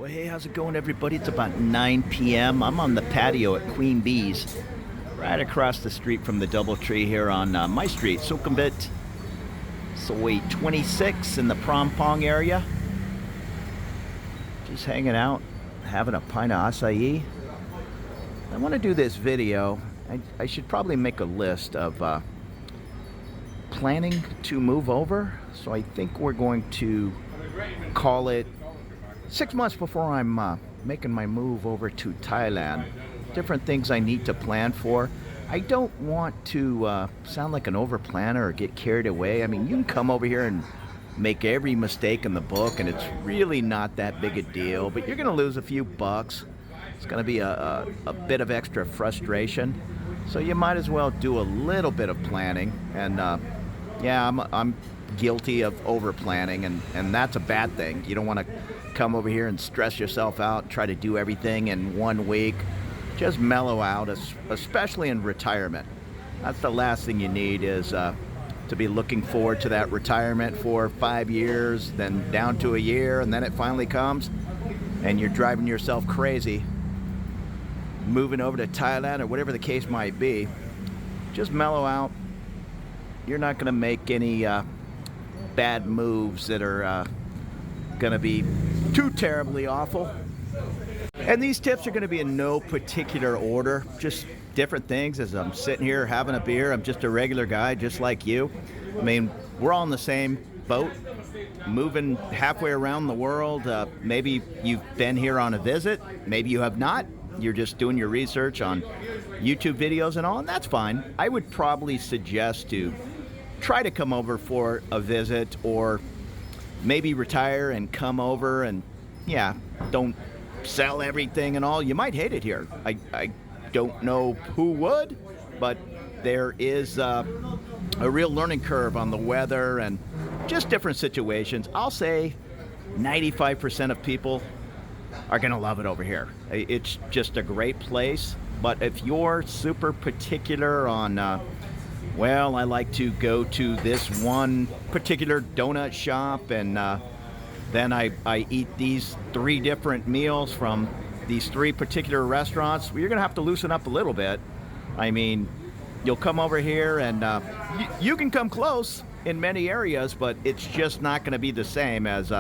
Well, hey, how's it going, everybody? It's about 9 p.m. I'm on the patio at Queen Bee's, right across the street from the Doubletree here on my street, Sukhumvit, Soy 26 in the Prom Pong area. Just hanging out, having a pint of acai. I want to do this video. I should probably make a list of planning to move over. So I think we're going to call it 6 months before I'm making my move over to Thailand. Different things I need to plan for. I don't want to sound like an over planner or get carried away. I mean, you can come over here and make every mistake in the book and it's really not that big a deal, but you're gonna lose a few bucks. It's gonna be a bit of extra frustration. So you might as well do a little bit of planning. And yeah, I'm guilty of over planning, and that's a bad thing. You don't want to come over here and stress yourself out, try to do everything in 1 week. Just mellow out, especially in retirement. That's the last thing you need, is to be looking forward to that retirement for 5 years, then down to a year, and then it finally comes and you're driving yourself crazy moving over to Thailand or whatever the case might be. Just mellow out. You're not going to make any bad moves that are going to be too terribly awful. And these tips are going to be in no particular order, just different things. As I'm sitting here having a beer, I'm just a regular guy just like you. I mean, we're all in the same boat, moving halfway around the world. Maybe you've been here on a visit, maybe you have not. You're just doing your research on YouTube videos and all, and that's fine. I would probably suggest to try to come over for a visit, or maybe retire and come over, and yeah, don't sell everything and all. You might hate it here. I don't know who would, but there is a real learning curve on the weather and just different situations. I'll say 95% of people are going to love it over here. It's just a great place. But if you're super particular on, well, I like to go to this one particular donut shop, and then I eat these 3 different meals from these 3 particular restaurants, well, you're going to have to loosen up a little bit. I mean, you'll come over here and you can come close in many areas, but it's just not going to be the same as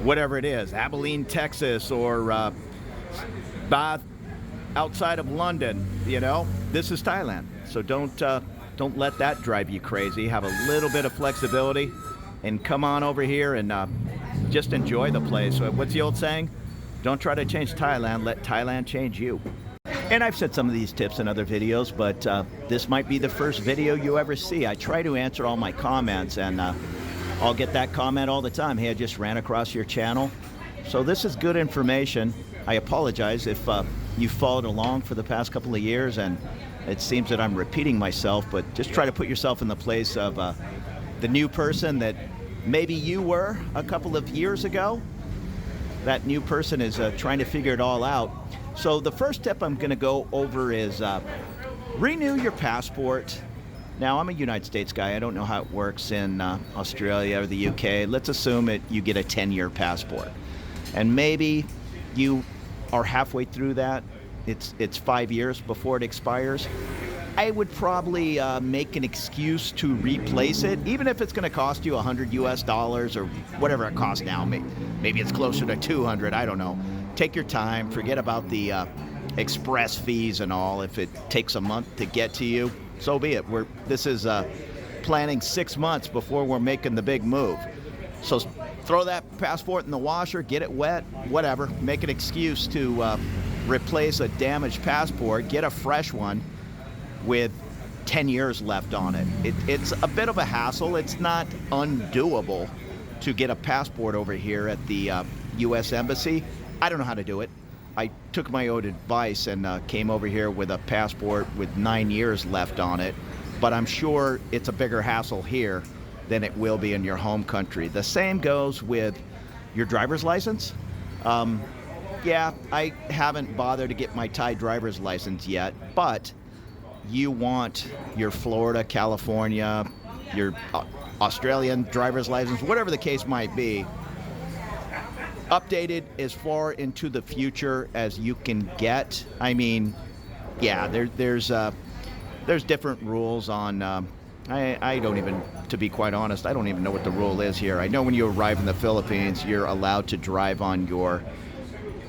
whatever it is, Abilene, Texas, or Bath outside of London. You know, this is Thailand. So don't let that drive you crazy. Have a little bit of flexibility and come on over here and just enjoy the place. What's the old saying? Don't try to change Thailand, let Thailand change you. And I've said some of these tips in other videos, but this might be the first video you ever see. I try to answer all my comments, and I'll get that comment all the time. Hey, I just ran across your channel. So this is good information. I apologize if you followed along for the past couple of years and it seems that I'm repeating myself, but just try to put yourself in the place of the new person that maybe you were a couple of years ago. That new person is trying to figure it all out. So the first tip I'm going to go over is renew your passport. Now, I'm a United States guy. I don't know how it works in Australia or the UK. Let's assume you get a 10-year passport. And maybe you are halfway through that. It's 5 years before it expires. I would probably make an excuse to replace it, even if it's going to cost you $100 US or whatever it costs now. Maybe it's closer to 200. I don't know. Take your time. Forget about the express fees and all. If it takes a month to get to you, so be it. This is planning 6 months before we're making the big move. So throw that passport in the washer, get it wet, whatever. Make an excuse to replace a damaged passport. Get a fresh one with 10 years left on it. It's a bit of a hassle. It's not undoable to get a passport over here at the U.S. Embassy. I don't know how to do it. I took my own advice and came over here with a passport with 9 years left on it. But I'm sure it's a bigger hassle here than it will be in your home country. The same goes with your driver's license. Yeah, I haven't bothered to get my Thai driver's license yet, but you want your Florida, California, your Australian driver's license, whatever the case might be, updated as far into the future as you can get. I mean, yeah, there's different rules on. I don't even, to be quite honest, I don't even know what the rule is here. I know when you arrive in the Philippines, you're allowed to drive on your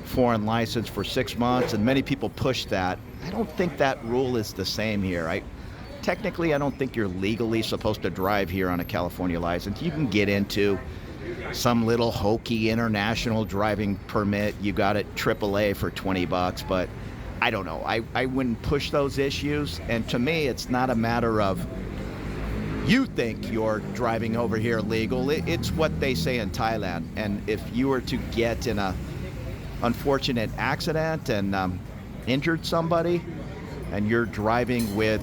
foreign license for 6 months, and many people push that. I don't think that rule is the same here. Technically, I don't think you're legally supposed to drive here on a California license. You can get into some little hokey international driving permit you got at AAA for 20 bucks, but I don't know. I wouldn't push those issues, and to me, it's not a matter of you think you're driving over here legal. It's what they say in Thailand, and if you were to get in a unfortunate accident and injured somebody, and you're driving with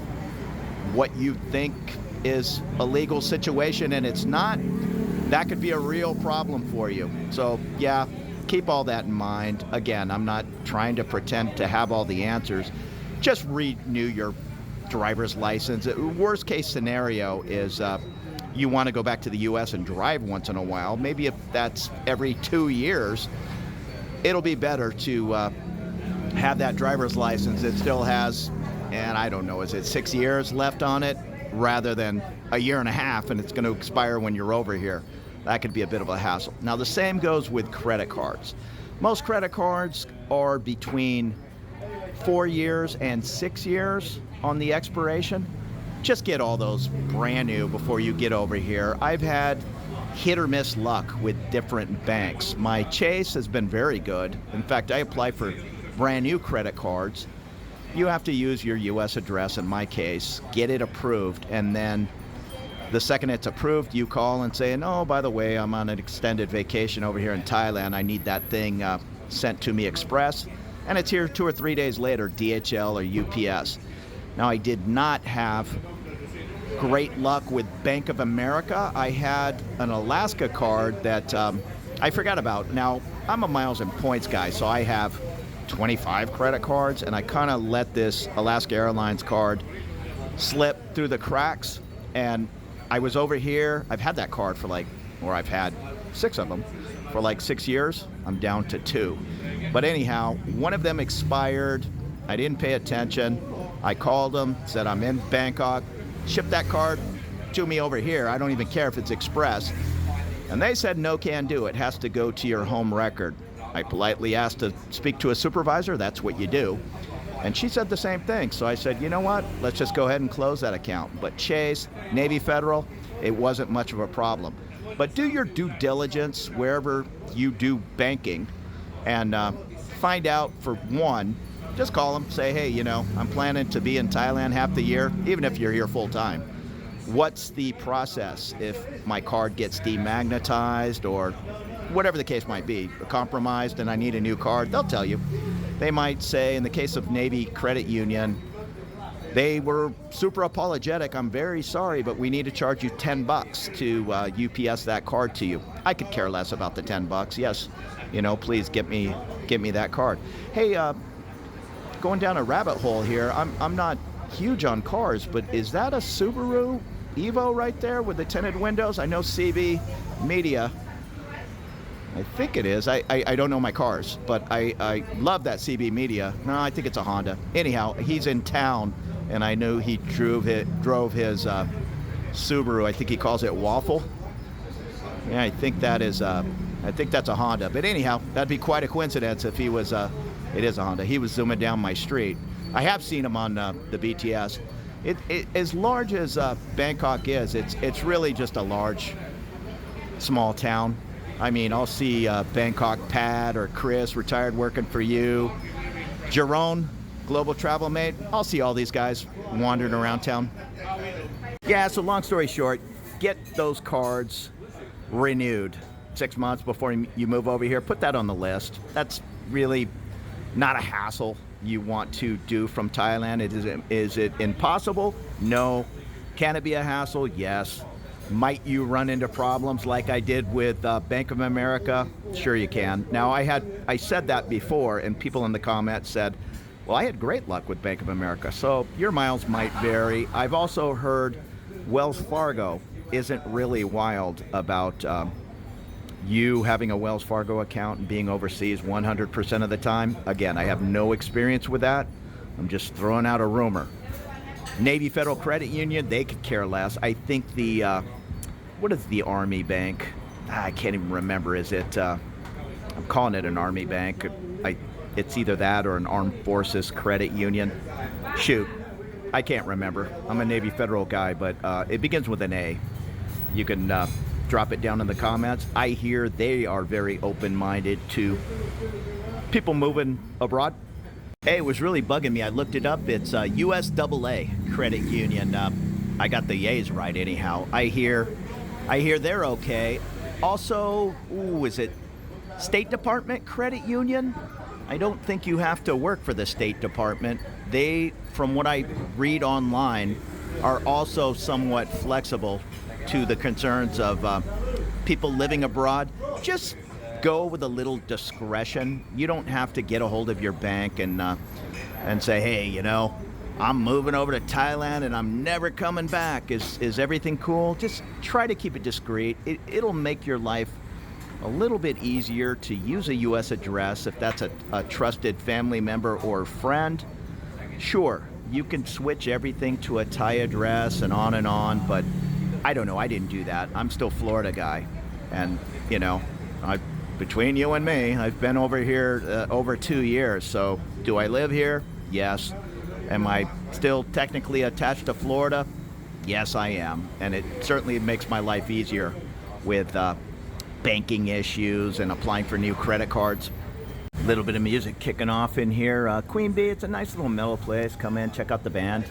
what you think is a legal situation and it's not, that could be a real problem for you. So yeah, keep all that in mind. Again, I'm not trying to pretend to have all the answers. Just renew your driver's license. Worst case scenario is you want to go back to the US and drive once in a while. Maybe if that's every 2 years, it'll be better to have that driver's license. It still has, and I don't know, is it 6 years left on it, rather than a year and a half and it's going to expire when you're over here. That could be a bit of a hassle. Now, the same goes with credit cards. Most credit cards are between 4 years and 6 years on the expiration. Just get all those brand new before you get over here. I've had hit or miss luck with different banks. My Chase has been very good. In fact, I apply for brand new credit cards. You have to use your US address in my case, get it approved, and then the second it's approved, you call and say, "Oh, by the way, I'm on an extended vacation over here in Thailand. I need that thing sent to me express." And it's here 2 or 3 days later, DHL or UPS. Now, I did not have great luck with Bank of America. I had an Alaska card that I forgot about. Now, I'm a miles and points guy, so I have 25 credit cards, and I kind of let this Alaska Airlines card slip through the cracks. And I was over here. I've had that card for I've had 6 of them for 6 years. I'm down to 2. But anyhow, one of them expired. I didn't pay attention. I called them, said I'm in Bangkok. Ship that card to me over here. I don't even care if it's express. And they said, no can do. It has to go to your home record. I politely asked to speak to a supervisor. That's what you do. And she said the same thing. So I said, you know what? Let's just go ahead and close that account. But Chase, Navy Federal, it wasn't much of a problem. But do your due diligence wherever you do banking and find out, for one, just call them, say, hey, I'm planning to be in Thailand half the year, even if you're here full time. What's the process if my card gets demagnetized or whatever the case might be, compromised, and I need a new card? They'll tell you. They might say, in the case of Navy Credit Union, they were super apologetic. I'm very sorry, but we need to charge you $10 to UPS that card to you. I could care less about the $10. Yes, please get me that card. Hey, going down a rabbit hole here. I'm not huge on cars, but is that a Subaru Evo right there with the tinted windows? I know CB Media. I think it is. I don't know my cars, but I love that CB Media. No, I think it's a Honda. Anyhow, he's in town, and I knew he drove his Subaru. I think he calls it Waffle. Yeah, I think that's a Honda. But anyhow, that'd be quite a coincidence if he was. It is a Honda. He was zooming down my street. I have seen him on the BTS. It as large as Bangkok is, it's really just a large, small town. I mean, I'll see Bangkok Pat or Chris, retired working for you, Jerome, global travel mate. I'll see all these guys wandering around town. Yeah, so long story short, get those cards renewed 6 months before you move over here. Put that on the list. That's really not a hassle you want to do from Thailand. Is it impossible? No. Can it be a hassle? Yes. Might you run into problems like I did with Bank of America? Sure you can. Now, I said that before, and people in the comments said, well, I had great luck with Bank of America. So your miles might vary. I've also heard Wells Fargo isn't really wild about You having a Wells Fargo account and being overseas 100% of the time, again, I have no experience with that. I'm just throwing out a rumor. Navy Federal Credit Union, they could care less. I think what is the Army Bank? I can't even remember. Is it, I'm calling it an Army Bank. It's either that or an Armed Forces Credit Union. Shoot, I can't remember. I'm a Navy Federal guy, but it begins with an A. You can drop it down in the comments. I hear they are very open-minded to people moving abroad. Hey, it was really bugging me. I looked it up. It's USAA Credit Union. I got the A's right anyhow. I hear they're okay. Also, is it State Department Credit Union? I don't think you have to work for the State Department. They, from what I read online, are also somewhat flexible to the concerns of people living abroad. Just go with a little discretion. You don't have to get a hold of your bank and say, hey, you know, I'm moving over to Thailand and I'm never coming back. Is everything cool? Just try to keep it discreet. It'll make your life a little bit easier to use a U.S. address if that's a trusted family member or friend. Sure, you can switch everything to a Thai address and on, but I don't know. I didn't do that. I'm still Florida guy. And, you know, between you and me, I've been over here over 2 years. So do I live here? Yes. Am I still technically attached to Florida? Yes, I am. And it certainly makes my life easier with banking issues and applying for new credit cards. A little bit of music kicking off in here. Queen Bee, it's a nice little mellow place. Come in, check out the band,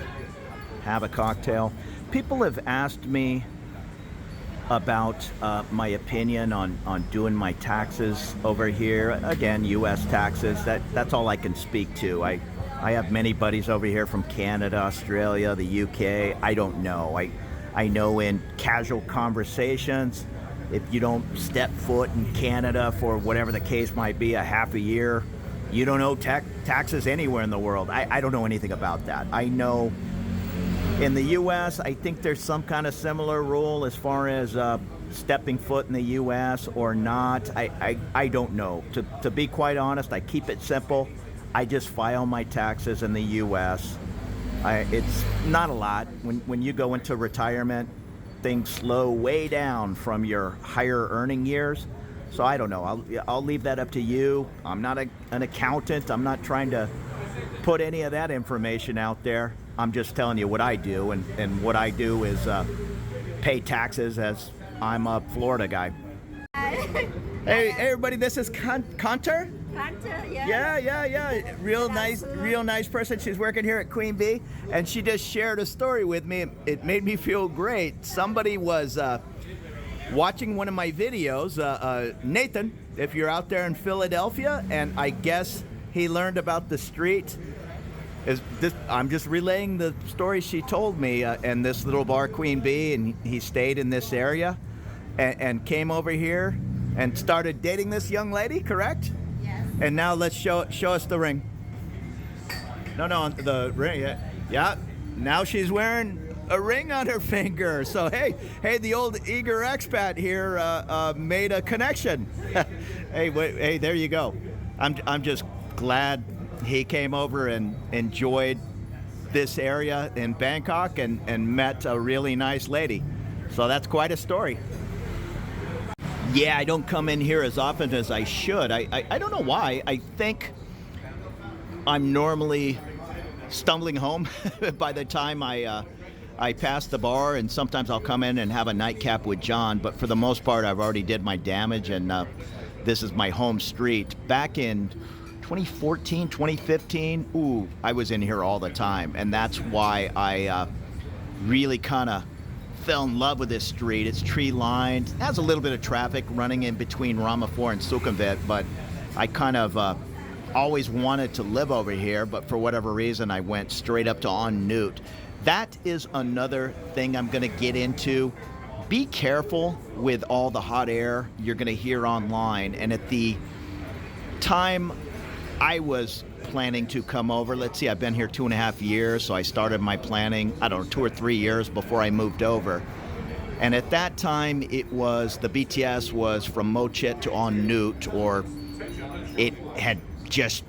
have a cocktail. People have asked me about my opinion on doing my taxes over here. Again, U.S. taxes, that's all I can speak to. I have many buddies over here from Canada, Australia, the UK. I don't know. I know in casual conversations, if you don't step foot in Canada for whatever the case might be, a half a year, you don't owe taxes anywhere in the world. I don't know anything about that. I know in the U.S., I think there's some kind of similar rule as far as stepping foot in the U.S. or not. I don't know. To be quite honest, I keep it simple. I just file my taxes in the U.S. It's not a lot. When you go into retirement, things slow way down from your higher earning years. So I don't know. I'll leave that up to you. I'm not an accountant. I'm not trying to put any of that information out there. I'm just telling you what I do, and what I do is pay taxes as I'm a Florida guy. Hey everybody, this is Conter. Conter, yeah. Yeah. Real nice person. She's working here at Queen Bee, and she just shared a story with me. It made me feel great. Somebody was watching one of my videos, Nathan, if you're out there in Philadelphia, and I guess he learned about the street. I'm just relaying the story she told me, and this little bar, Queen Bee, and he stayed in this area and came over here and started dating this young lady, correct? Yes. And now let's show us the ring. No, the ring, yeah. Now she's wearing a ring on her finger. So hey, the old Eager Expat here made a connection. Hey, there you go. I'm just glad he came over and enjoyed this area in Bangkok and met a really nice lady. So that's quite a story. Yeah, I don't come in here as often as I should. I don't know why. I think I'm normally stumbling home by the time I pass the bar, and sometimes I'll come in and have a nightcap with John, but for the most part I've already did my damage, and this is my home street. Back in 2014, 2015, I was in here all the time, and that's why I really kind of fell in love with this street. It's tree lined, has a little bit of traffic running in between Ramaphore and Sukhumvit, but I kind of always wanted to live over here, but for whatever reason I went straight up to En Nut. That is another thing I'm going to get into. Be careful with all the hot air you're going to hear online. And at the time I was planning to come over, let's see, I've been here 2.5 years, so I started my planning, I don't know, 2 or 3 years before I moved over. And at that time, it was the BTS was from Mochit to En Nut, or it had just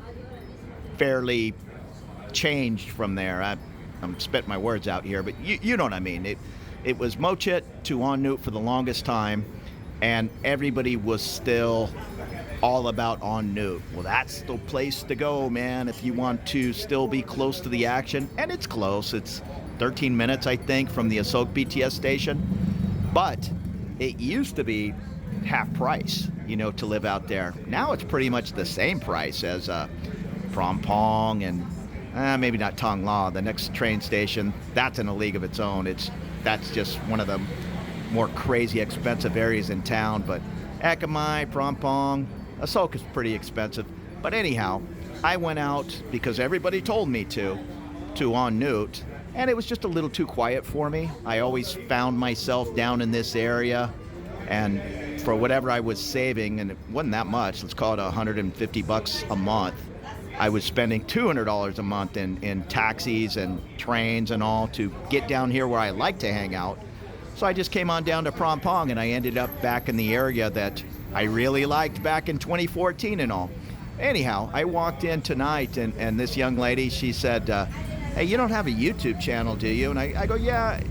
fairly changed from there. I'm spitting my words out here, but you know what I mean. It was Mochit to En Nut for the longest time, and everybody was still all about En Nut. Well, that's the place to go, man, if you want to still be close to the action. And it's close. It's 13 minutes, I think, from the Asok BTS station. But it used to be half price, to live out there. Now it's pretty much the same price as Phrom Phong and maybe not Tong La, the next train station. That's in a league of its own. That's just one of the more crazy expensive areas in town. But Eca Mai, Phrom Phong, Asok is pretty expensive. But anyhow, I went out because everybody told me to En Nut. And it was just a little too quiet for me. I always found myself down in this area, and for whatever I was saving, and it wasn't that much, let's call it $150 a month, I was spending $200 a month in taxis and trains and all to get down here where I like to hang out. So I just came on down to Phrom Phong, and I ended up back in the area that I really liked back in 2014 and all. Anyhow, I walked in tonight, and this young lady, she said, hey, you don't have a YouTube channel, do you? And I go, yeah,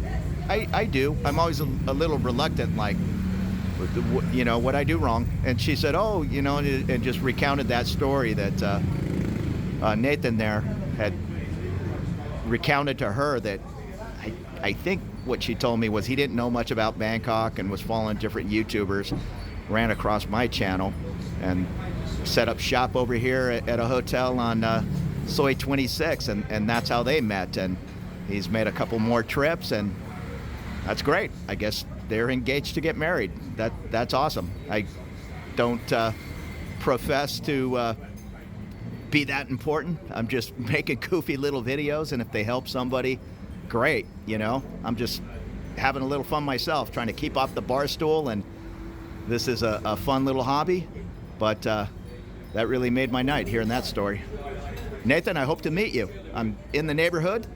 I do. I'm always a little reluctant, like, what I do wrong. And she said, oh, and just recounted that story that Nathan there had recounted to her, that I think what she told me was he didn't know much about Bangkok and was following different YouTubers, ran across my channel and set up shop over here at a hotel on Soi 26, and that's how they met. And he's made a couple more trips, and that's great. I guess they're engaged to get married. That's awesome. I don't profess to be that important. I'm just making goofy little videos, and if they help somebody, great. I'm just having a little fun myself, trying to keep off the bar stool, and this is a fun little hobby. But that really made my night hearing that story. Nathan, I hope to meet you. I'm in the neighborhood.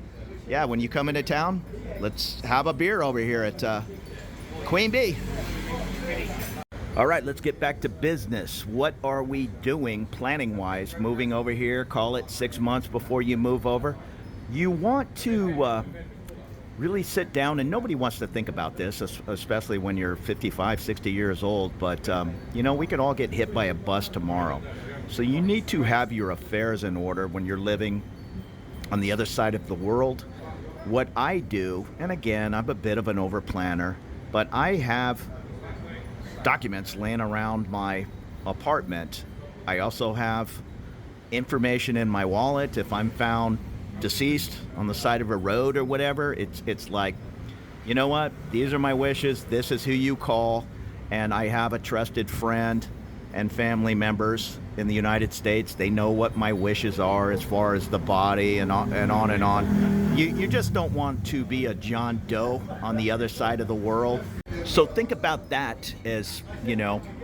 Yeah, when you come into town, let's have a beer over here at Queen Bee. All right, let's get back to business. What are we doing planning-wise? Moving over here, call it 6 months before you move over. You want to really sit down, and nobody wants to think about this, especially when you're 55, 60 years old, but we could all get hit by a bus tomorrow. So you need to have your affairs in order when you're living on the other side of the world. What I do, and again, I'm a bit of an over-planner, but I have documents laying around my apartment. I also have information in my wallet. If I'm found deceased on the side of a road or whatever, it's like, you know what? These are my wishes. This is who you call. And I have a trusted friend and family members in the United States. They know what my wishes are as far as the body and on and on and on. You just don't want to be a John Doe on the other side of the world. So think about that as,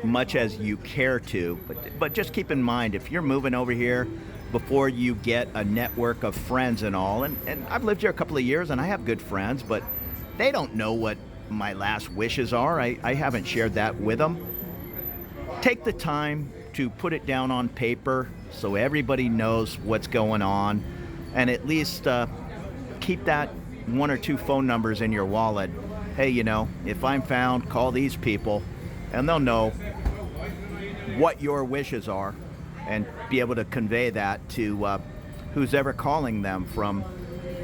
much as you care to. But just keep in mind, if you're moving over here before you get a network of friends and all, and I've lived here a couple of years and I have good friends, but they don't know what my last wishes are. I haven't shared that with them. Take the time to put it down on paper so everybody knows what's going on, and at least keep that 1 or 2 phone numbers in your wallet. Hey, if I'm found, call these people, and they'll know what your wishes are and be able to convey that to who's ever calling them from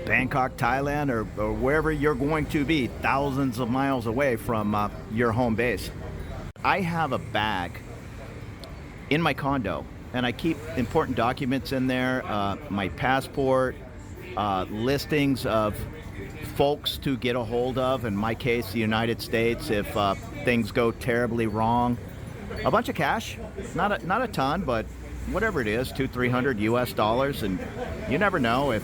Bangkok, Thailand, or wherever you're going to be, thousands of miles away from your home base. I have a bag in my condo, and I keep important documents in there, my passport, listings of folks to get a hold of, in my case, the United States, if things go terribly wrong. A bunch of cash, not a ton, but whatever it is, $200-300 US, and you never know if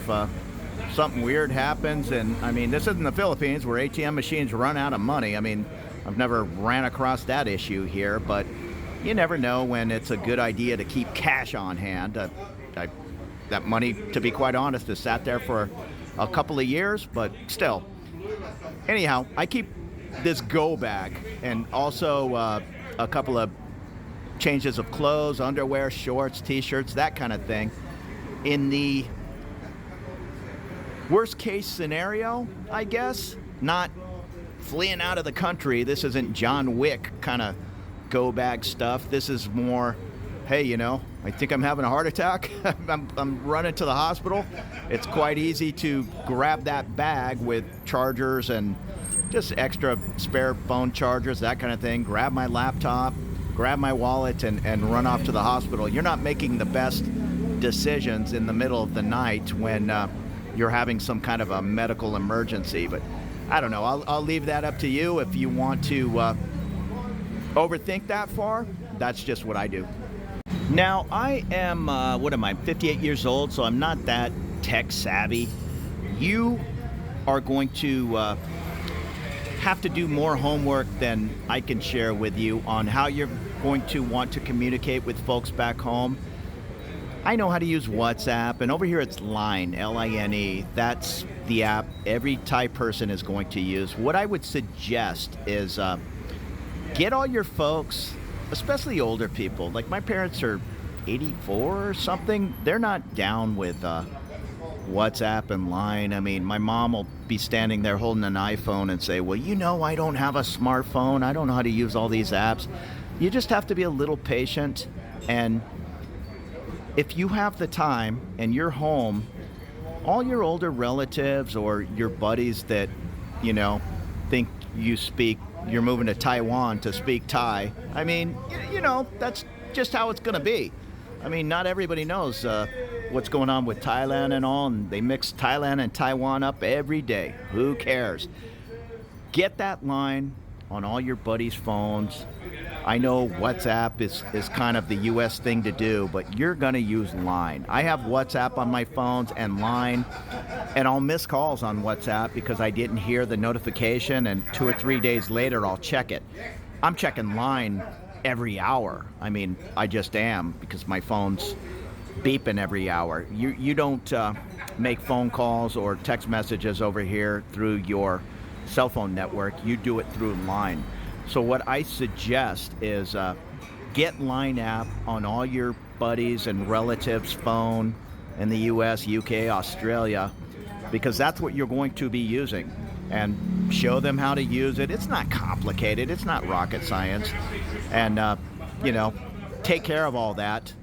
something weird happens. And I mean, this isn't the Philippines where ATM machines run out of money. I mean, I've never ran across that issue here, but you never know when it's a good idea to keep cash on hand. That money, to be quite honest, has sat there for a couple of years, but still. Anyhow, I keep this go bag, and also a couple of changes of clothes, underwear, shorts, t-shirts, that kind of thing. In the worst case scenario, I guess, not fleeing out of the country. This isn't John Wick kind of go bag stuff. This is more, hey, you know, I think I'm having a heart attack. I'm running to the hospital. It's quite easy to grab that bag with chargers and just extra spare phone chargers, that kind of thing. Grab my laptop, grab my wallet, and run off to the hospital. You're not making the best decisions in the middle of the night when you're having some kind of a medical emergency. But I don't know. I'll leave that up to you. If you want to overthink that far, that's just what I do. Now, I am, 58 years old, so I'm not that tech savvy. You are going to have to do more homework than I can share with you on how you're going to want to communicate with folks back home. I know how to use WhatsApp, and over here it's Line, L-I-N-E. That's the app every Thai person is going to use. What I would suggest is get all your folks, especially older people. Like my parents are 84 or something. They're not down with WhatsApp and Line. I mean, my mom will be standing there holding an iPhone and say, well, you know, I don't have a smartphone. I don't know how to use all these apps. You just have to be a little patient. And if you have the time and you're home, all your older relatives or your buddies that, you know, think you're moving to Taiwan to speak Thai. I mean, you know, that's just how it's going to be. I mean, not everybody knows what's going on with Thailand and all, and they mix Thailand and Taiwan up every day. Who cares? Get that Line on all your buddies' phones. I know WhatsApp is kind of the U.S. thing to do, but you're going to use Line. I have WhatsApp on my phones and Line, and I'll miss calls on WhatsApp because I didn't hear the notification, and 2 or 3 days later I'll check it. I'm checking Line every hour. I mean, I just am, because my phone's beeping every hour. You don't make phone calls or text messages over here through your cell phone network. You do it through Line. So what I suggest is get Line app on all your buddies and relatives' phone in the US, UK, Australia, because that's what you're going to be using. And show them how to use it. It's not complicated. It's not rocket science. And, you know, take care of all that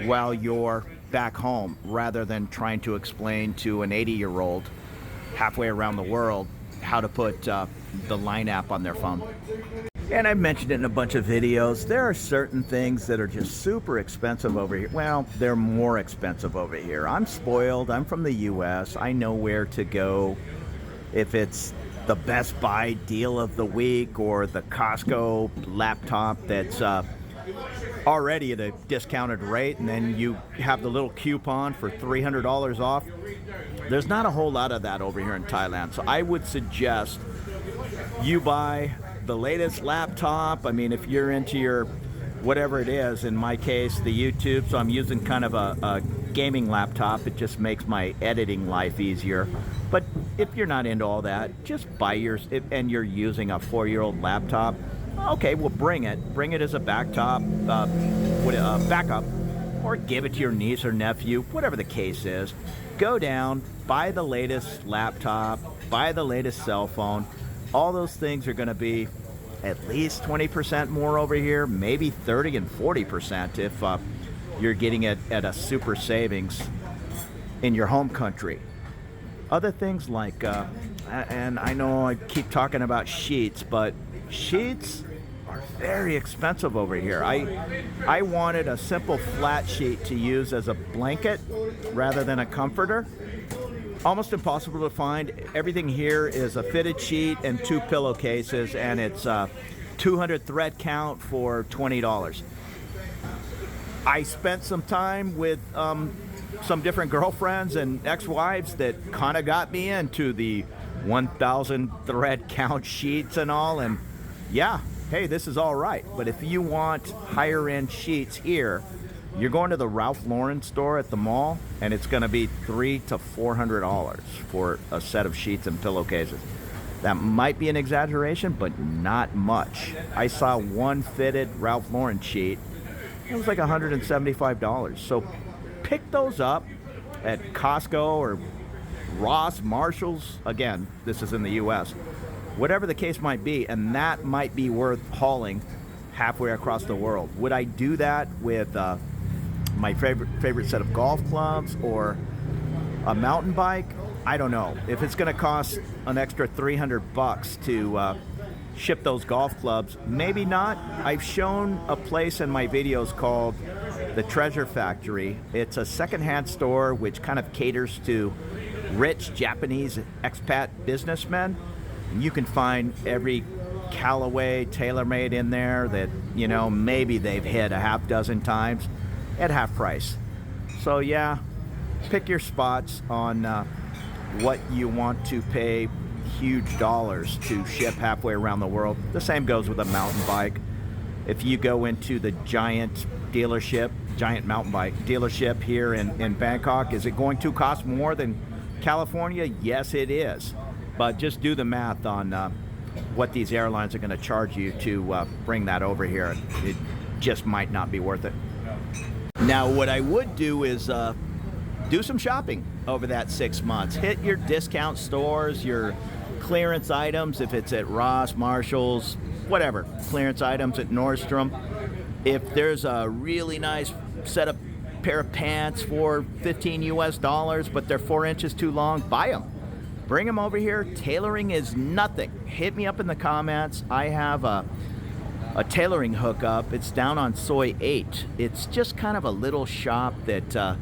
while you're back home, rather than trying to explain to an 80-year-old halfway around the world how to put the Line app on their phone. And I've mentioned it in a bunch of videos. There are certain things that are just super expensive over here. Well, they're more expensive over here. I'm spoiled. I'm from the US. I know where to go if it's the Best Buy deal of the week or the Costco laptop that's already at a discounted rate, and then you have the little coupon for $300 off. There's not a whole lot of that over here in Thailand. So I would suggest you buy the latest laptop. I mean, if you're into your whatever it is, in my case, the YouTube, so I'm using kind of a gaming laptop. It just makes my editing life easier. But if you're not into all that, just buy yours, and you're using a 4-year-old laptop, okay, well, bring it as a backup, or give it to your niece or nephew, whatever the case is. Go down, buy the latest laptop, buy the latest cell phone. All those things are going to be at least 20% more over here, maybe 30 and 40% if you're getting it at a super savings in your home country. Other things like, and I know I keep talking about sheets, but sheets are very expensive over here. I wanted a simple flat sheet to use as a blanket rather than a comforter. Almost impossible to find. Everything here is a fitted sheet and 2 pillowcases, and it's 200 thread count for $20. I spent some time with some different girlfriends and ex-wives that kind of got me into the 1,000 thread count sheets and all, and yeah, hey, this is all right. But if you want higher end sheets here, you're going to the Ralph Lauren store at the mall, and it's going to be $300 to $400 for a set of sheets and pillowcases. That might be an exaggeration, but not much. I saw one fitted Ralph Lauren sheet. It was like $175. So pick those up at Costco or Ross, Marshalls. Again, this is in the US. Whatever the case might be, and that might be worth hauling halfway across the world. Would I do that with my favorite set of golf clubs or a mountain bike? I don't know. If it's going to cost an extra $300 to ship those golf clubs, maybe not. I've shown a place in my videos called the Treasure Factory. It's a secondhand store which kind of caters to rich Japanese expat businessmen. And you can find every Callaway TaylorMade in there that, you know, maybe they've hit a half dozen times at half price. So yeah, pick your spots on what you want to pay huge dollars to ship halfway around the world. The same goes with a mountain bike. If you go into the giant mountain bike dealership here in Bangkok, is it going to cost more than California? Yes, it is. But just do the math on what these airlines are going to charge you to bring that over here. It just might not be worth it. Now, what I would do is do some shopping over that 6 months. Hit your discount stores, your clearance items, if it's at Ross, Marshalls, whatever, clearance items at Nordstrom. If there's a really nice pair of pants for $15 US, but they're 4 inches too long, buy them. Bring them over here. Tailoring is nothing. Hit me up in the comments. I have a tailoring hookup. It's down on Soy 8. It's just kind of a little shop that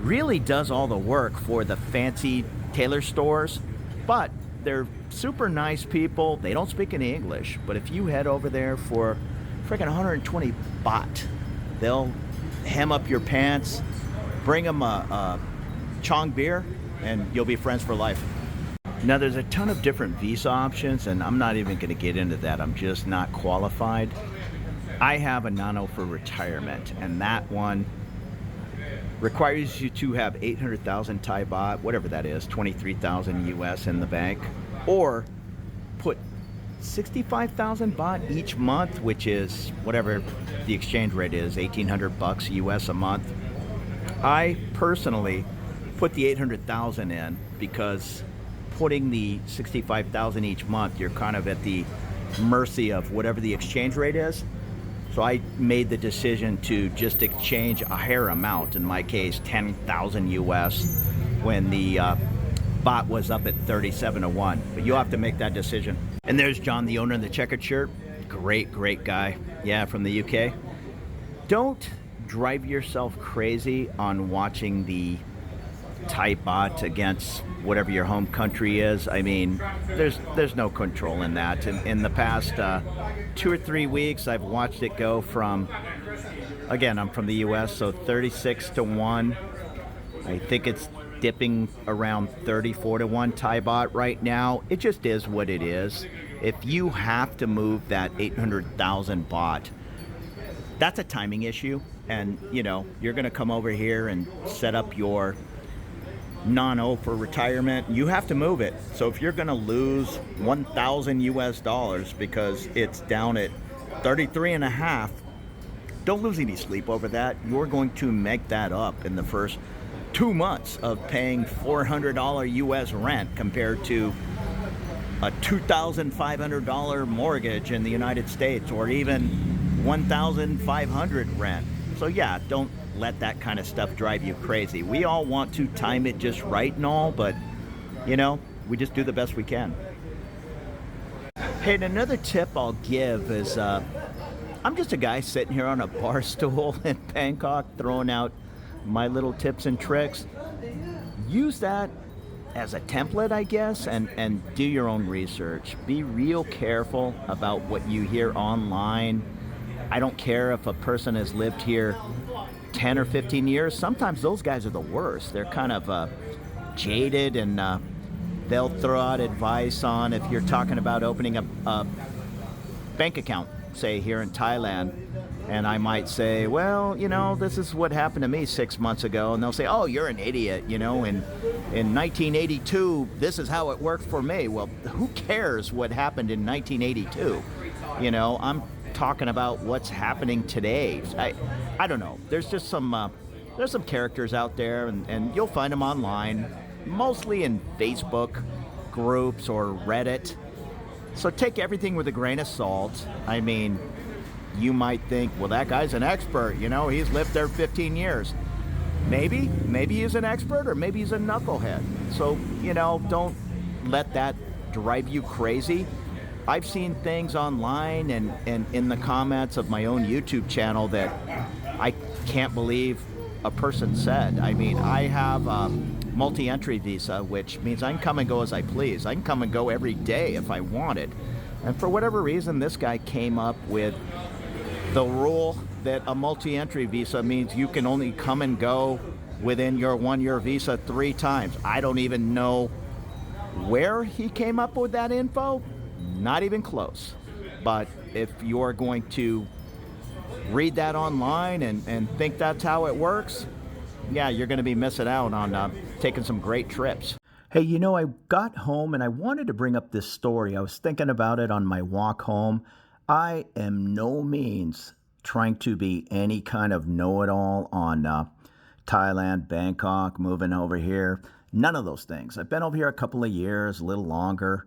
really does all the work for the fancy tailor stores, but they're super nice people. They don't speak any English, but if you head over there for freaking 120 baht, they'll hem up your pants, bring them a Chong beer, and you'll be friends for life. Now, there's a ton of different visa options, and I'm not even going to get into that. I'm just not qualified. I have a nano for retirement, and that one requires you to have 800,000 Thai baht, whatever that is, 23,000 US in the bank, or put 65,000 baht each month, which is whatever the exchange rate is, $1,800 US a month. I personally put the 800,000 in because putting the 65,000 each month, you're kind of at the mercy of whatever the exchange rate is. So I made the decision to just exchange a higher amount, in my case 10,000 US, when the baht was up at 37 to 1. But you'll have to make that decision. And there's John, the owner in the checkered shirt. Great guy. Yeah, from the UK. Don't drive yourself crazy on watching the Thai baht against whatever your home country is. I mean, there's no control in that. In the past 2 or 3 weeks, I've watched it go from, again, I'm from the US, so 36 to 1. I think it's dipping around 34 to 1 Thai baht right now. It just is what it is. If you have to move that 800,000 baht, that's a timing issue. And, you know, you're going to come over here and set up your nano for retirement. You have to move it. So if you're going to lose 1,000 US because it's down at 33 and a half, don't lose any sleep over that. You're going to make that up in the first 2 months of paying $400 US rent compared to a $2,500 mortgage in the United States, or even $1,500 rent. So yeah, don't let that kind of stuff drive you crazy. We all want to time it just right and all, but you know, we just do the best we can. Hey, and another tip I'll give is I'm just a guy sitting here on a bar stool in Bangkok throwing out my little tips and tricks. Use that as a template, I guess, and do your own research. Be real careful about what you hear online. I don't care if a person has lived here 10 or 15 years. Sometimes those guys are the worst. They're kind of jaded, and they'll throw out advice on if you're talking about opening a bank account, say here in Thailand, And I might say, well, you know, this is what happened to me 6 months ago. And they'll say, oh, you're an idiot. You know, in 1982, this is how it worked for me. Well, who cares what happened in 1982? You know, I'm talking about what's happening today. I don't know. There's just some characters out there, and you'll find them online, mostly in Facebook groups or Reddit. So take everything with a grain of salt. I mean, you might think, well, that guy's an expert. You know, he's lived there 15 years. Maybe he's an expert, or maybe he's a knucklehead. So, you know, don't let that drive you crazy. I've seen things online and in the comments of my own YouTube channel that I can't believe a person said. I mean, I have a multi-entry visa, which means I can come and go as I please. I can come and go every day if I wanted. And for whatever reason, this guy came up with the rule that a multi-entry visa means you can only come and go within your 1-year visa 3 times. I don't even know where he came up with that info. Not even close. But if you're going to read that online and think that's how it works, yeah, you're going to be missing out on taking some great trips. Hey, you know, I got home and I wanted to bring up this story. I was thinking about it on my walk home. I am no means trying to be any kind of know-it-all on Thailand, Bangkok, moving over here. None of those things. I've been over here a couple of years, a little longer.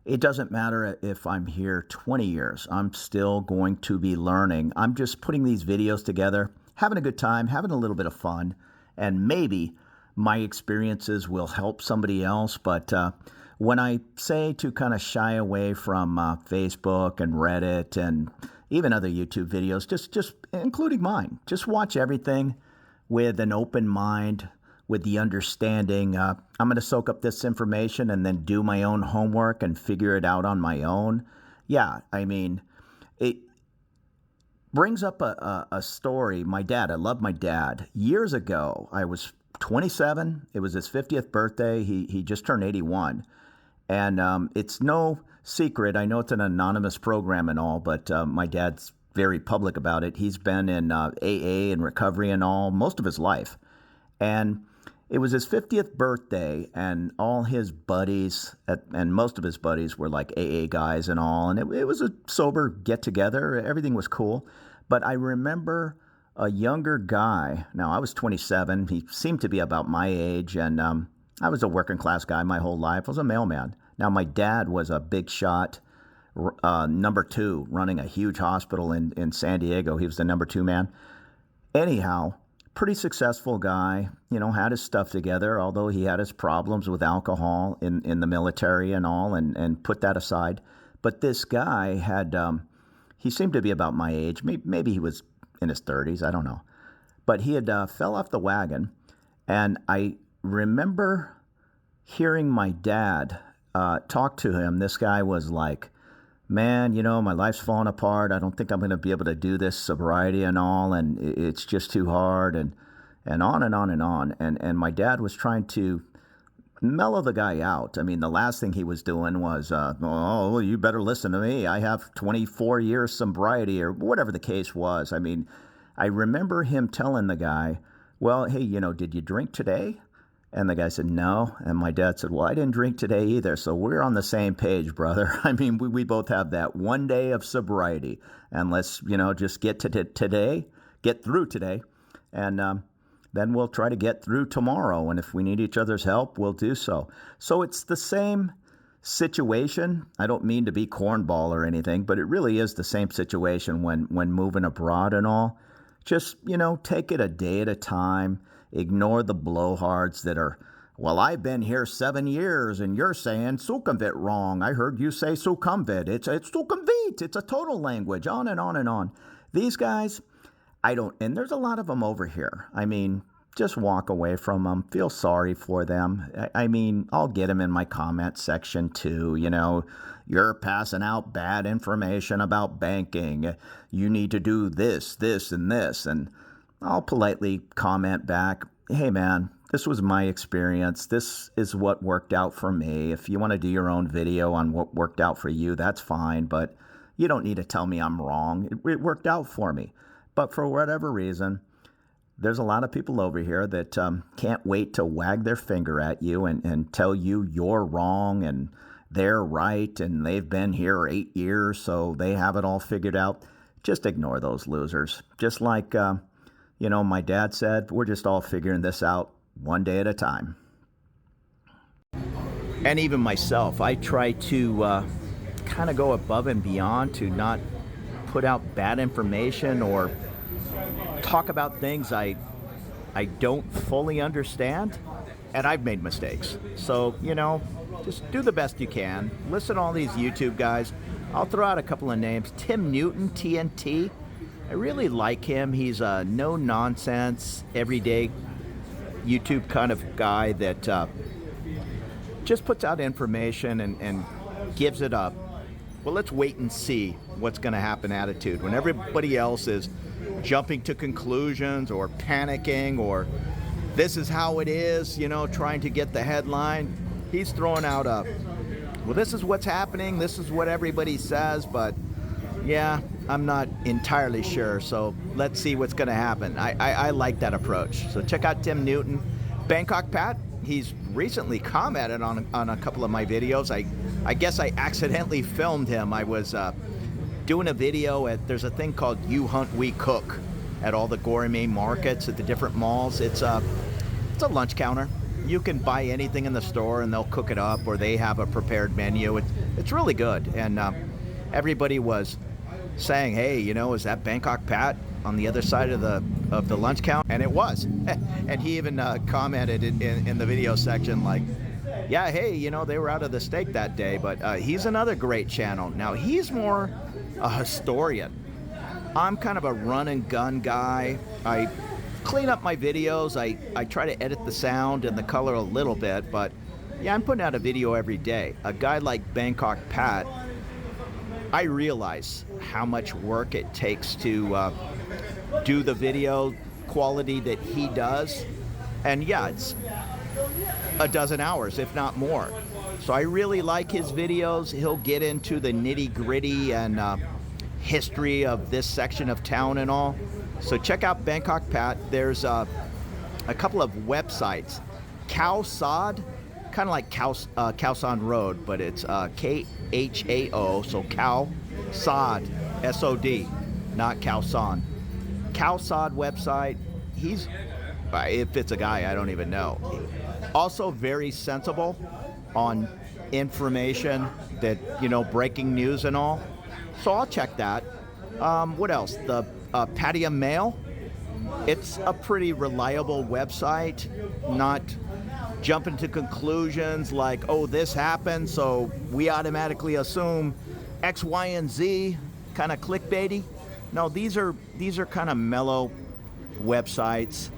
It doesn't matter if I'm here 20 years. I'm still going to be learning. I'm just putting these videos together, having a good time, having a little bit of fun, and maybe my experiences will help somebody else. But when I say to kind of shy away from Facebook and Reddit and even other YouTube videos, just including mine, just watch everything with an open mind, with the understanding, I'm going to soak up this information and then do my own homework and figure it out on my own. Yeah, I mean, it brings up a story. My dad, I love my dad. Years ago, I was 27. It was his 50th birthday. He just turned 81. And it's no secret. I know it's an anonymous program and all, but my dad's very public about it. He's been in AA and recovery and all most of his life. And it was his 50th birthday, and all his buddies, and most of his buddies were like AA guys and all, and it was a sober get-together. Everything was cool. But I remember a younger guy. Now, I was 27. He seemed to be about my age, and I was a working-class guy my whole life. I was a mailman. Now, my dad was a big shot, number 2, running a huge hospital in San Diego. He was the number 2 man. Anyhow, pretty successful guy, you know, had his stuff together, although he had his problems with alcohol in the military and all, and put that aside. But this guy had, he seemed to be about my age. Maybe he was in his 30s, I don't know. But he had fell off the wagon, and I remember hearing my dad talk to him. This guy was like, man, you know, my life's falling apart. I don't think I'm going to be able to do this sobriety and all, and it's just too hard, and on and on and on. And my dad was trying to mellow the guy out. I mean, the last thing he was doing was, oh, well, you better listen to me. I have 24 years sobriety, or whatever the case was. I mean, I remember him telling the guy, well, hey, you know, did you drink today? And the guy said, no. And my dad said, well, I didn't drink today either. So we're on the same page, brother. I mean, we both have that one day of sobriety. And let's, you know, just get to today, get through today. And then we'll try to get through tomorrow. And if we need each other's help, we'll do so. So it's the same situation. I don't mean to be cornball or anything, but it really is the same situation when moving abroad and all. Just, you know, take it a day at a time. Ignore the blowhards that are, well, I've been here 7 years and you're saying succumvit wrong. I heard you say succumvit. It's succumvit. It's a total language, on and on and on. These guys, and there's a lot of them over here. I mean, just walk away from them. Feel sorry for them. I mean, I'll get them in my comment section too. You know, you're passing out bad information about banking. You need to do this, this, and this. And I'll politely comment back, hey man, this was my experience. This is what worked out for me. If you want to do your own video on what worked out for you, that's fine. But you don't need to tell me I'm wrong. It worked out for me. But for whatever reason, there's a lot of people over here that can't wait to wag their finger at you and tell you you're wrong and they're right and they've been here 8 years, so they have it all figured out. Just ignore those losers. Just like, my dad said, we're just all figuring this out one day at a time. And even myself, I try to kind of go above and beyond to not put out bad information or talk about things I don't fully understand, and I've made mistakes. So, just do the best you can. Listen to all these YouTube guys. I'll throw out a couple of names. Tim Newton, TNT. I really like him. He's a no-nonsense, everyday YouTube kind of guy that just puts out information and gives it up. Well, let's wait and see what's going to happen attitude. When everybody else is jumping to conclusions or panicking or this is how it is, trying to get the headline, he's throwing out well, this is what's happening, this is what everybody says, but yeah, I'm not entirely sure, so let's see what's going to happen. I like that approach. So check out Tim Newton. Bangkok Pat, he's recently commented on a couple of my videos. I guess I accidentally filmed him. I was doing a video there's a thing called You Hunt, We Cook at all the gourmet markets at the different malls. It's a lunch counter. You can buy anything in the store and they'll cook it up, or they have a prepared menu. It's really good. And everybody was saying, hey, is that Bangkok Pat on the other side of the lunch counter? And it was. And he even commented in the video section like, yeah, hey, they were out of the steak that day. But he's another great channel. Now, he's more a historian. I'm kind of a run and gun guy. I clean up my videos. I try to edit the sound and the color a little bit, but yeah, I'm putting out a video every day. A guy like Bangkok Pat, I realize how much work it takes to do the video quality that he does, and yeah, it's a dozen hours, if not more. So I really like his videos. He'll get into the nitty-gritty and history of this section of town and all. So check out Bangkok Pat. There's a couple of websites. Khao Sod, kind of like Khao Road, but it's Khao, so Khao Sod, S-O-D, not Khao San. Khao Sod website. He's, if it's a guy, I don't even know. Also very sensible on information that, breaking news and all. So I'll check that. What else? The Pattaya Mail. It's a pretty reliable website, not jumping to conclusions like, oh, this happened, so we automatically assume X, Y, and Z, kind of clickbaity. No, these are kind of mellow websites,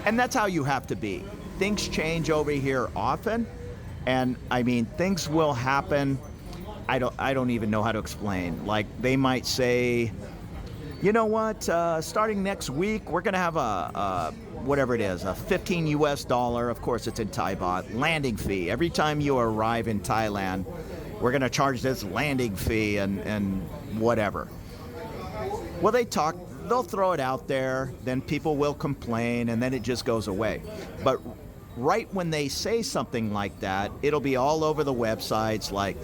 and that's how you have to be. Things change over here often, and I mean, things will happen. I don't even know how to explain. Like, they might say, you know what, starting next week, we're going to have a whatever it is, a $15 US, of course it's in Thai baht, landing fee. Every time you arrive in Thailand, we're going to charge this landing fee and whatever. Well, they'll throw it out there, then people will complain, and then it just goes away. But right when they say something like that, it'll be all over the websites like,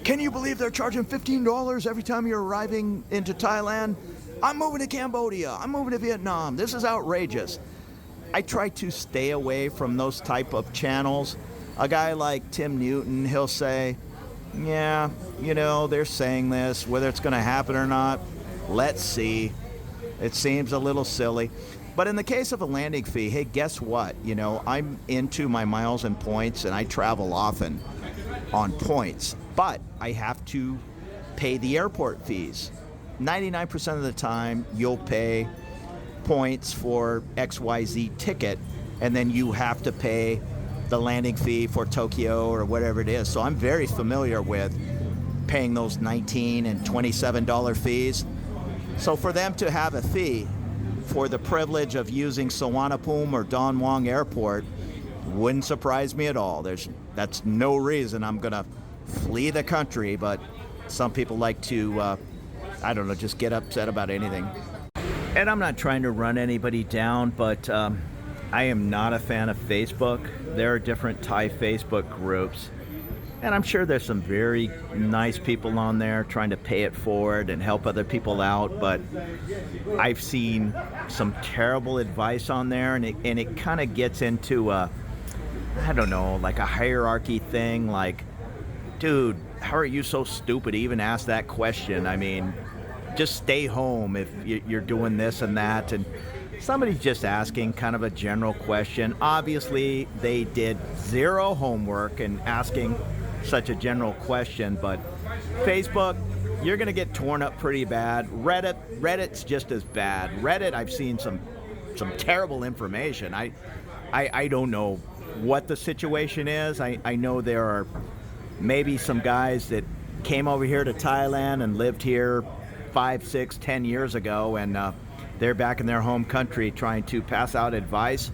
can you believe they're charging $15 every time you're arriving into Thailand? I'm moving to Cambodia. I'm moving to Vietnam. This is outrageous. I try to stay away from those type of channels. A guy like Tim Newton, he'll say, yeah, they're saying this, whether it's going to happen or not, let's see. It seems a little silly. But in the case of a landing fee, hey, guess what? I'm into my miles and points, and I travel often on points. But I have to pay the airport fees. 99% of the time, you'll pay points for XYZ ticket, and then you have to pay the landing fee for Tokyo or whatever it is. So I'm very familiar with paying those $19 and $27 fees. So for them to have a fee for the privilege of using Suvarnabhumi or Don Mueang Airport wouldn't surprise me at all. That's no reason I'm going to flee the country, but some people like to, just get upset about anything. And I'm not trying to run anybody down, but I am not a fan of Facebook. There are different Thai Facebook groups, and I'm sure there's some very nice people on there trying to pay it forward and help other people out, but I've seen some terrible advice on there, and it kind of gets into I don't know, like a hierarchy thing, like, dude, how are you so stupid to even ask that question? I mean, just stay home if you're doing this and that. And somebody's just asking kind of a general question. Obviously, they did zero homework in asking such a general question, but Facebook, you're going to get torn up pretty bad. Reddit's just as bad. Reddit, I've seen some terrible information. I don't know what the situation is. I know there are maybe some guys that came over here to Thailand and lived here 5, 6, 10 years ago, and they're back in their home country trying to pass out advice,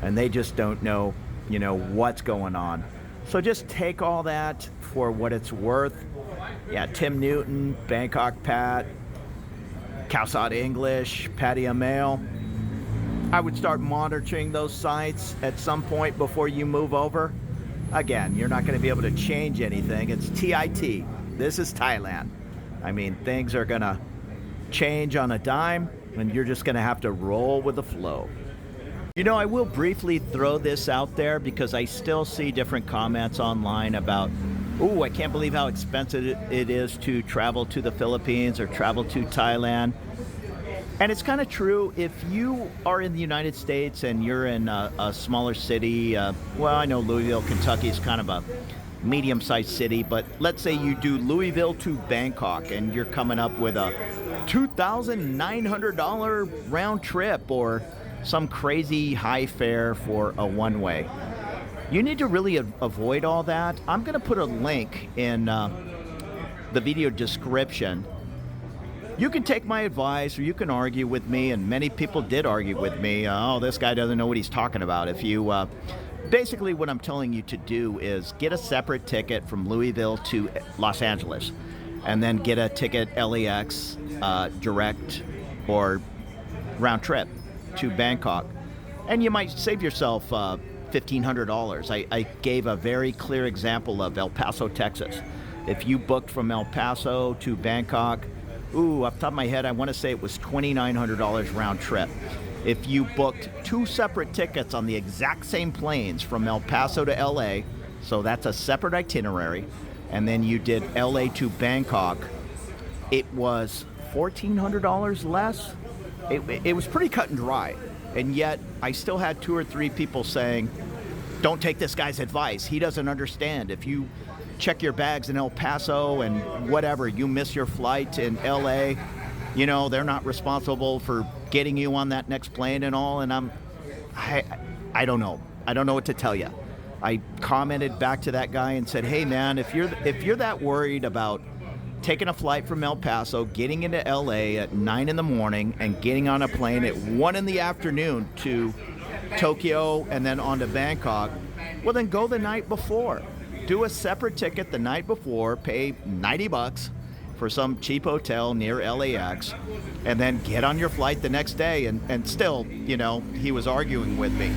and they just don't know, what's going on. So just take all that for what it's worth. Yeah, Tim Newton, Bangkok Pat, Khao English, Pattaya Mail. I would start monitoring those sites at some point before you move over. Again, you're not going to be able to change anything. It's TIT. This is Thailand. I mean, things are going to change on a dime, and you're just going to have to roll with the flow. I will briefly throw this out there because I still see different comments online about, I can't believe how expensive it is to travel to the Philippines or travel to Thailand. And it's kind of true. If you are in the United States and you're in a smaller city, I know Louisville, Kentucky is kind of a medium-sized city, but let's say you do Louisville to Bangkok and you're coming up with a $2,900 round trip or some crazy high fare for a one-way. You need to really avoid all that. I'm going to put a link in the video description. You can take my advice or you can argue with me, and many people did argue with me. This guy doesn't know what he's talking about. If you basically what I'm telling you to do is get a separate ticket from Louisville to Los Angeles, and then get a ticket LAX direct or round trip to Bangkok, and you might save yourself $1,500. I gave a very clear example of El Paso, Texas. If you booked from El Paso to Bangkok, off the top of my head, I want to say it was $2,900 round trip. If you booked 2 separate tickets on the exact same planes from El Paso to LA, so that's a separate itinerary, and then you did LA to Bangkok, it was $1,400 less. It was pretty cut and dry, and yet I still had 2 or 3 people saying, don't take this guy's advice. He doesn't understand. If you check your bags in El Paso and whatever, you miss your flight in LA, they're not responsible for getting you on that next plane and all. And I don't know. I don't know what to tell you. I commented back to that guy and said, hey man, if you're that worried about taking a flight from El Paso, getting into LA at 9 in the morning and getting on a plane at 1 in the afternoon to Tokyo and then on to Bangkok, well then go the night before. Do a separate ticket the night before, pay $90 for some cheap hotel near LAX, and then get on your flight the next day. And still, he was arguing with me.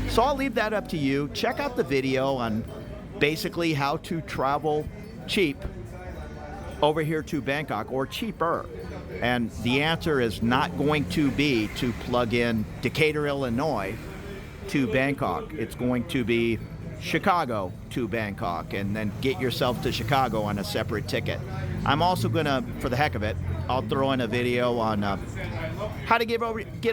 So I'll leave that up to you. Check out the video on basically how to travel cheap over here to Bangkok, or cheaper. And the answer is not going to be to plug in Decatur, Illinois to Bangkok. It's going to be Chicago to Bangkok, and then get yourself to Chicago on a separate ticket. I'm also gonna, for the heck of it, I'll throw in a video on how to get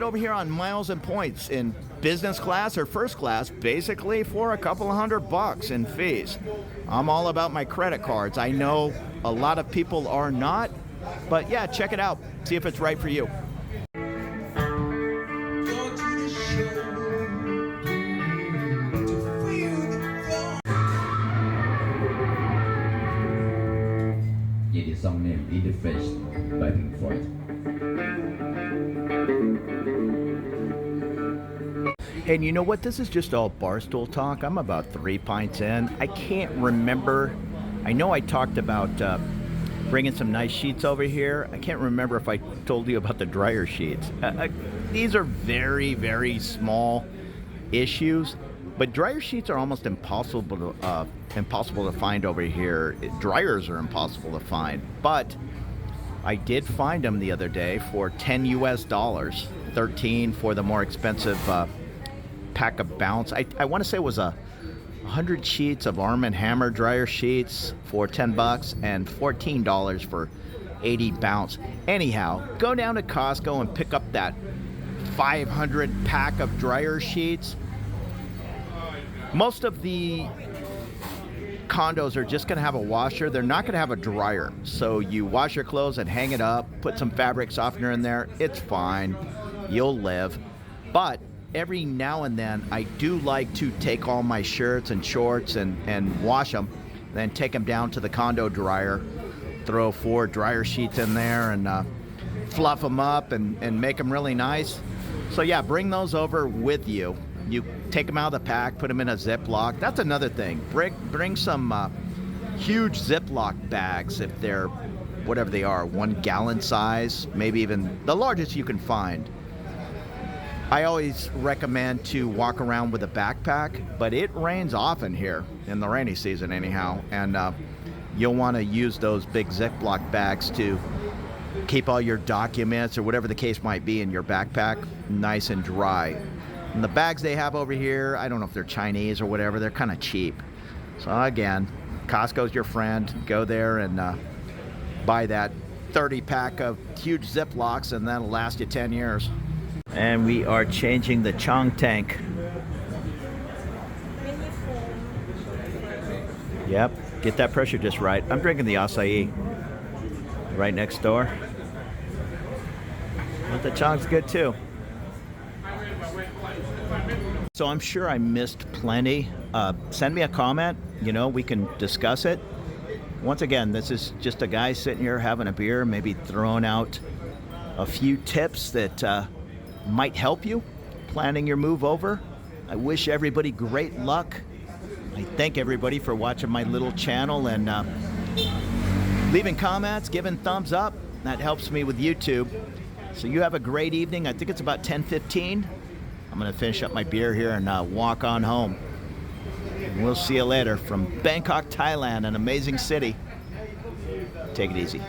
over here on miles and points in business class or first class, basically for a couple of $100 in fees. I'm all about my credit cards. I know a lot of people are not, but yeah, check it out. See if it's right for you. The song name In the Flesh by Pink Floyd. And you know what? This is just all barstool talk. I'm about 3 pints in. I can't remember. I know I talked about Bringing some nice sheets over here. I can't remember if I told you about the dryer sheets. These are very, very small issues, but dryer sheets are almost impossible to find over here. Dryers are impossible to find, but I did find them the other day for $10 US, 13 for the more expensive pack of Bounce. I want to say it was 100 sheets of Arm & Hammer dryer sheets for $10 and $14 for 80 Bounce. Anyhow, go down to Costco and pick up that 500 pack of dryer sheets. Most of the condos are just going to have a washer. They're not going to have a dryer. So you wash your clothes and hang it up, put some fabric softener in there. It's fine. You'll live. But every now and then, I do like to take all my shirts and shorts and wash them, then take them down to the condo dryer, throw 4 dryer sheets in there and fluff them up and make them really nice. So yeah, bring those over with you. You take them out of the pack, put them in a Ziploc. That's another thing. Bring some huge Ziploc bags if they're whatever they are, 1 gallon size, maybe even the largest you can find. I always recommend to walk around with a backpack, but it rains often here in the rainy season anyhow, and you'll want to use those big Ziploc bags to keep all your documents or whatever the case might be in your backpack nice and dry. And the bags they have over here, I don't know if they're Chinese or whatever, they're kind of cheap. So again, Costco's your friend. Go there and buy that 30 pack of huge Ziplocs, and that'll last you 10 years. And we are changing the Chong tank. Yep, get that pressure just right. I'm drinking the acai right next door. But the Chong's good too. So I'm sure I missed plenty. Send me a comment, we can discuss it. Once again, this is just a guy sitting here having a beer, maybe throwing out a few tips that might help you planning your move over. I wish everybody great luck. I thank everybody for watching my little channel and leaving comments, giving thumbs up. That helps me with YouTube. So you have a great evening. I think it's about 10:15. I'm going to finish up my beer here and walk on home. And we'll see you later from Bangkok, Thailand, an amazing city. Take it easy.